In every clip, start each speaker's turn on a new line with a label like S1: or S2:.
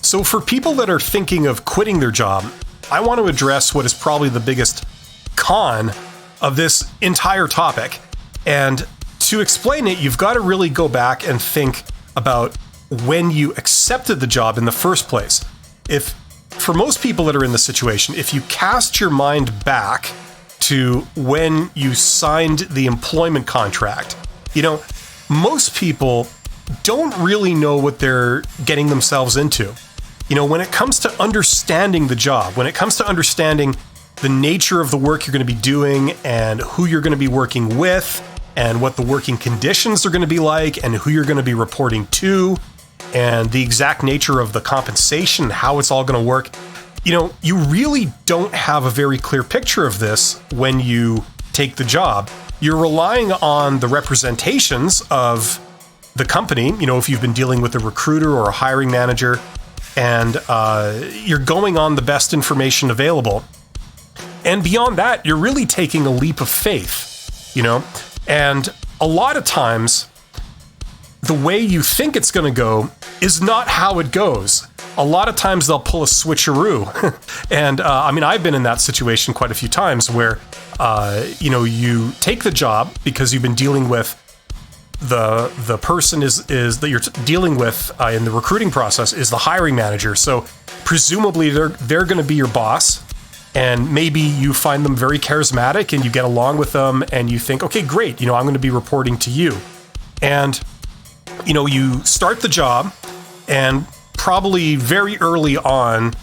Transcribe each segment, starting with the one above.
S1: So for people that are thinking of quitting their job, I want to address what is probably the biggest con of this entire topic. And to explain it, you've got to really go back and think about when you accepted the job in the first place. If, for most people that are in this situation, if you cast your mind back to when you signed the employment contract, most people don't really know what they're getting themselves into. When it comes to understanding the job, when it comes to understanding the nature of the work you're going to be doing and who you're going to be working with and what the working conditions are going to be like and who you're going to be reporting to and the exact nature of the compensation, how it's all going to work, you really don't have a very clear picture of this when you take the job. You're relying on the representations of the company, if you've been dealing with a recruiter or a hiring manager, and you're going on the best information available. And beyond that, you're really taking a leap of faith, And a lot of times, the way you think it's going to go is not how it goes. A lot of times they'll pull a switcheroo. And I've been in that situation quite a few times where, you take the job because you've been dealing with the person is that you're dealing with in the recruiting process is the hiring manager. So presumably they're going to be your boss. And maybe you find them very charismatic and you get along with them and you think, okay, great, I'm going to be reporting to you. And, you start the job and probably very early on,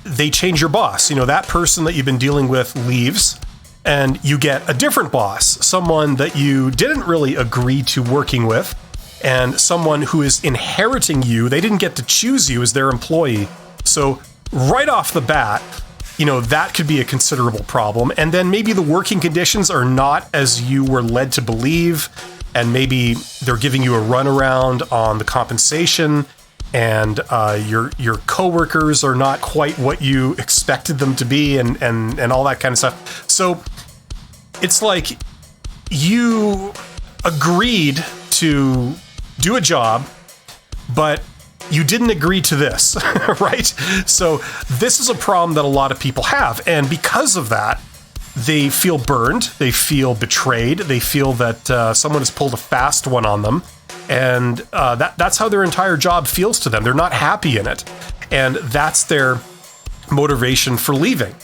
S1: they change your boss. That person that you've been dealing with leaves and you get a different boss, someone that you didn't really agree to working with and someone who is inheriting you. They didn't get to choose you as their employee. So right off the bat, that could be a considerable problem. And then maybe the working conditions are not as you were led to believe. And maybe they're giving you a runaround on the compensation and your coworkers are not quite what you expected them to be and all that kind of stuff. So it's like you agreed to do a job, but you didn't agree to this, right? So this is a problem that a lot of people have. And because of that, they feel burned, they feel betrayed, they feel that someone has pulled a fast one on them. And that's how their entire job feels to them. They're not happy in it. And that's their motivation for leaving.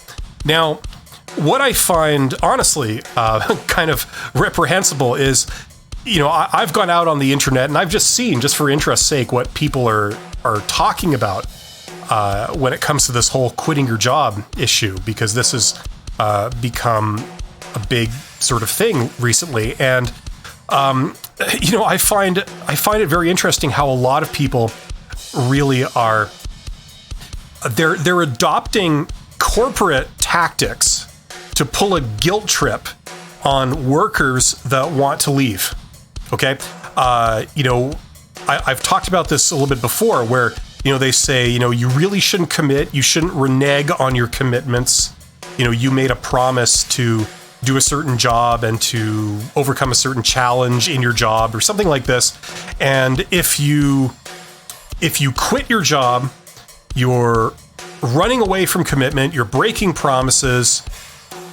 S1: Now, what I find, honestly, kind of reprehensible is, I've gone out on the internet and I've just seen, just for interest's sake, what people are talking about when it comes to this whole quitting your job issue, because this has become a big sort of thing recently. And I find it very interesting how a lot of people really are they're adopting corporate tactics to pull a guilt trip on workers that want to leave. Okay, I've talked about this a little bit before, where they say you really shouldn't commit, you shouldn't renege on your commitments. You made a promise to do a certain job and to overcome a certain challenge in your job or something like this. And if you quit your job, you're running away from commitment, you're breaking promises,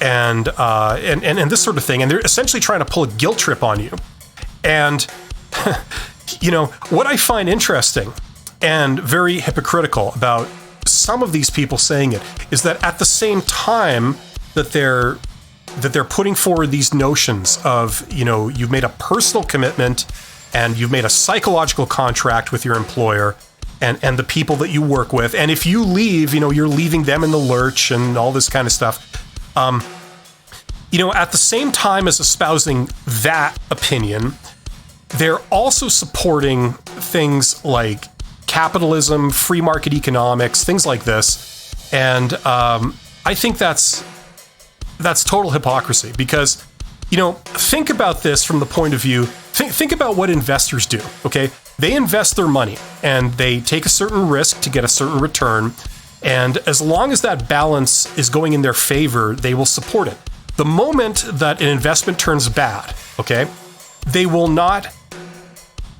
S1: and this sort of thing. And they're essentially trying to pull a guilt trip on you. And what I find interesting and very hypocritical about some of these people saying it is that at the same time that they're putting forward these notions of, you've made a personal commitment and you've made a psychological contract with your employer and the people that you work with. And if you leave, you're leaving them in the lurch and all this kind of stuff. At the same time as espousing that opinion, they're also supporting things like capitalism, free market economics, things like this. And I think that's total hypocrisy, because, think about this from the point of view, think about what investors do, okay? They invest their money and they take a certain risk to get a certain return. And as long as that balance is going in their favor, they will support it. The moment that an investment turns bad, okay, they will not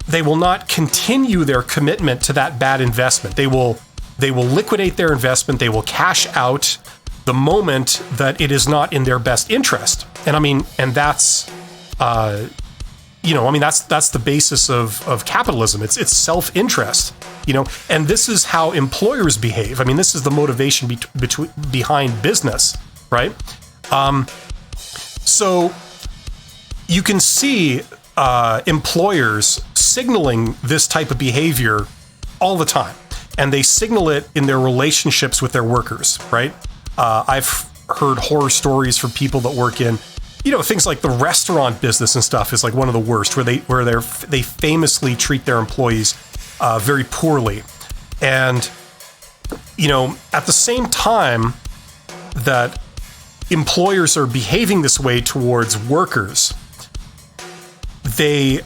S1: they will not continue their commitment to that bad investment. They will liquidate their investment. They will cash out the moment that it is not in their best interest. And I mean, and that's, that's the basis of capitalism. It's self-interest, and this is how employers behave. I mean, this is the motivation behind business, right? So you can see employers signaling this type of behavior all the time, and they signal it in their relationships with their workers, right? I've heard horror stories from people that work in, things like the restaurant business and stuff is like one of the worst, where they famously treat their employees very poorly. And, at the same time that employers are behaving this way towards workers, they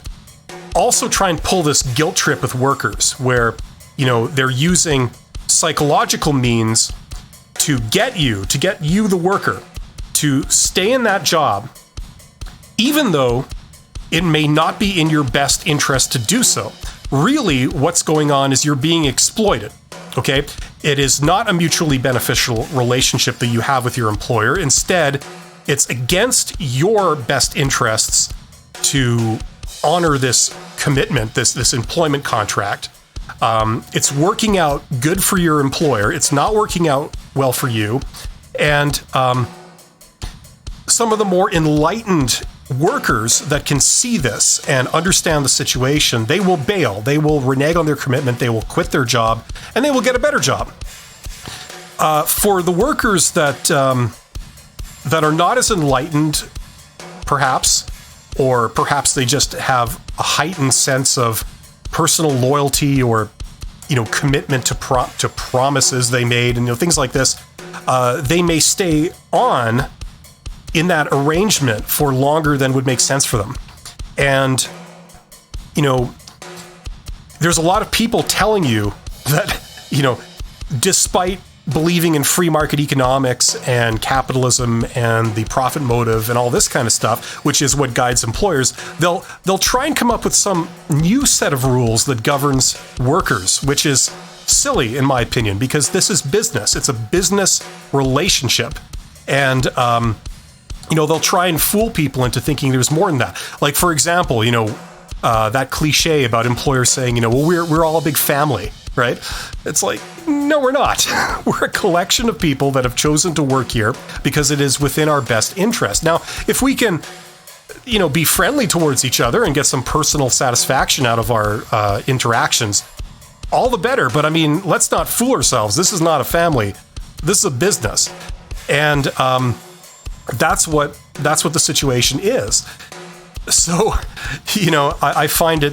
S1: also try and pull this guilt trip with workers where, they're using psychological means to get you, the worker, to stay in that job, even though it may not be in your best interest to do so. Really, what's going on is you're being exploited, okay? It is not a mutually beneficial relationship that you have with your employer. Instead, it's against your best interests to honor this commitment, this employment contract. It's working out good for your employer. It's not working out well for you. And some of the more enlightened workers that can see this and understand the situation, they will bail. They will renege on their commitment. They will quit their job, and they will get a better job. For the workers that are not as enlightened, perhaps, or perhaps they just have a heightened sense of personal loyalty or, commitment to promises they made and things like this, they may stay on in that arrangement for longer than would make sense for them. And, there's a lot of people telling you that, despite believing in free market economics and capitalism and the profit motive and all this kind of stuff, which is what guides employers, they'll try and come up with some new set of rules that governs workers, which is silly in my opinion, because this is business. It's a business relationship. And, they'll try and fool people into thinking there's more than that. Like, for example, that cliche about employers saying, well, we're all a big family, right? It's like, no, we're not. We're a collection of people that have chosen to work here because it is within our best interest. Now, if we can, be friendly towards each other and get some personal satisfaction out of our interactions, all the better. But I mean, let's not fool ourselves. This is not a family. This is a business. And that's what the situation is. So, I find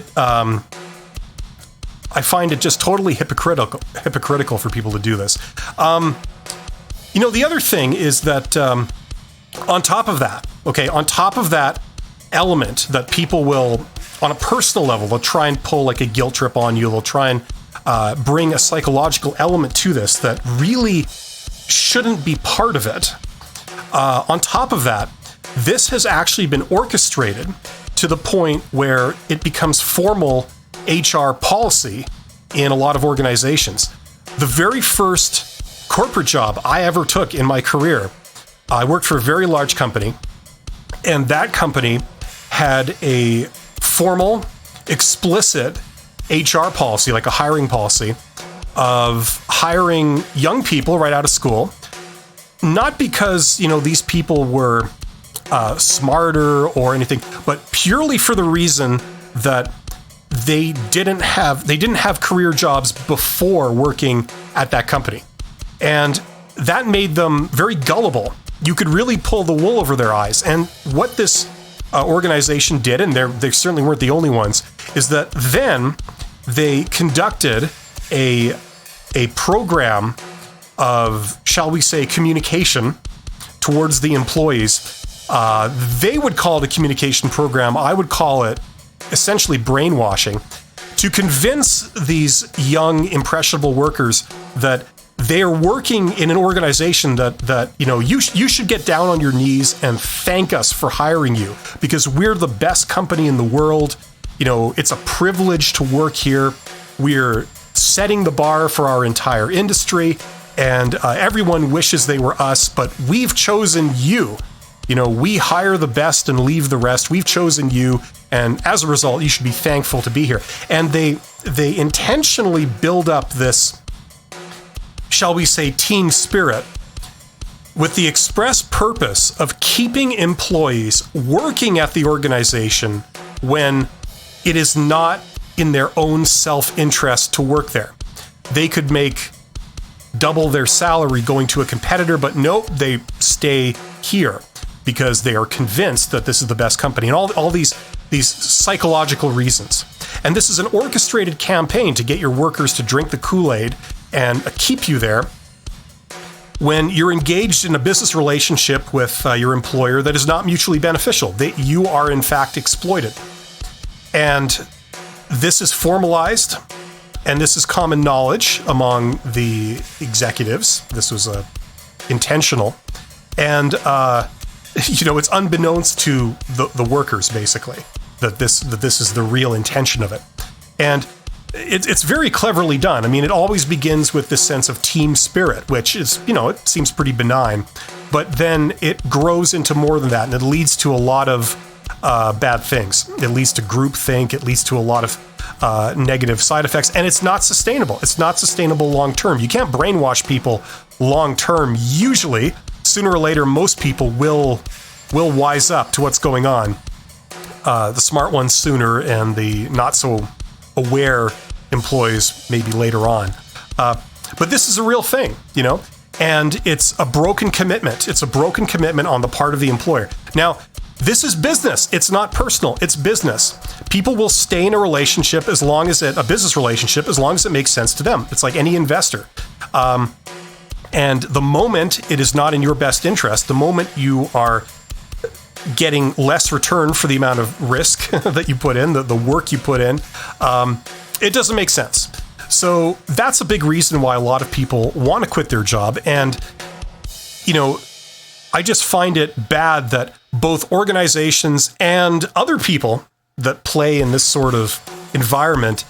S1: it just totally hypocritical for people to do this. The other thing is that on top of that element that people will, on a personal level, they'll try and pull like a guilt trip on you. They'll try and bring a psychological element to this that really shouldn't be part of it. On top of that, this has actually been orchestrated to the point where it becomes formal HR policy in a lot of organizations. The very first corporate job I ever took in my career, I worked for a very large company, and that company had a formal, explicit HR policy, like a hiring policy, of hiring young people right out of school. Not because, these people were smarter or anything, but purely for the reason that they didn't have career jobs before working at that company. And that made them very gullible. You could really pull the wool over their eyes. And what this organization did, and they certainly weren't the only ones, is that then they conducted a program of, shall we say, communication towards the employees. They would call it a communication program. I would call it essentially brainwashing, to convince these young, impressionable workers that they are working in an organization that you should get down on your knees and thank us for hiring you, because we're the best company in the world. It's a privilege to work here. We're setting the bar for our entire industry, and everyone wishes they were us, but we've chosen you. We hire the best and leave the rest. We've chosen you, and as a result, you should be thankful to be here. And they intentionally build up this, shall we say, team spirit with the express purpose of keeping employees working at the organization when it is not in their own self-interest to work there. They could make double their salary going to a competitor, but nope, they stay here because they are convinced that this is the best company, and all these psychological reasons. And this is an orchestrated campaign to get your workers to drink the Kool-Aid and keep you there when you're engaged in a business relationship with your employer that is not mutually beneficial. You are, in fact, exploited. And this is formalized, and this is common knowledge among the executives. This was intentional. And it's unbeknownst to the workers, basically, that this is the real intention of it. And it's very cleverly done. I mean, it always begins with this sense of team spirit, which is, it seems pretty benign, but then it grows into more than that, and it leads to a lot of bad things. It leads to groupthink. It leads to a lot of negative side effects, and it's not sustainable. It's not sustainable long term. You can't brainwash people long term. Usually, sooner or later, most people will wise up to what's going on. The smart ones sooner, and the not so aware employees maybe later on. But this is a real thing, and it's a broken commitment. It's a broken commitment on the part of the employer. Now, this is business. It's not personal. It's business. People will stay in a relationship a business relationship, as long as it makes sense to them. It's like any investor. And the moment it is not in your best interest, the moment you are getting less return for the amount of risk that you put in, the work you put in, it doesn't make sense. So that's a big reason why a lot of people want to quit their job. And, I just find it bad that both organizations and other people that play in this sort of environment,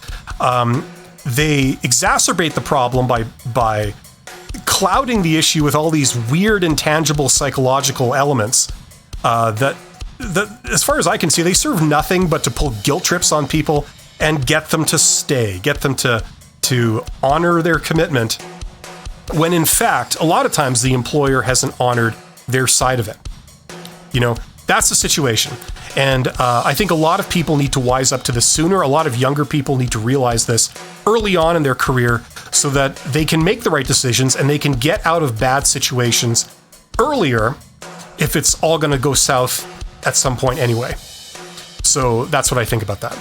S1: they exacerbate the problem by clouding the issue with all these weird, intangible psychological elements that, as far as I can see, they serve nothing but to pull guilt trips on people and get them to stay, get them to honor their commitment, when in fact, a lot of times the employer hasn't honored their side of it. That's the situation. And I think a lot of people need to wise up to this sooner. A lot of younger people need to realize this early on in their career so that they can make the right decisions and they can get out of bad situations earlier if it's all going to go south at some point anyway. So that's what I think about that.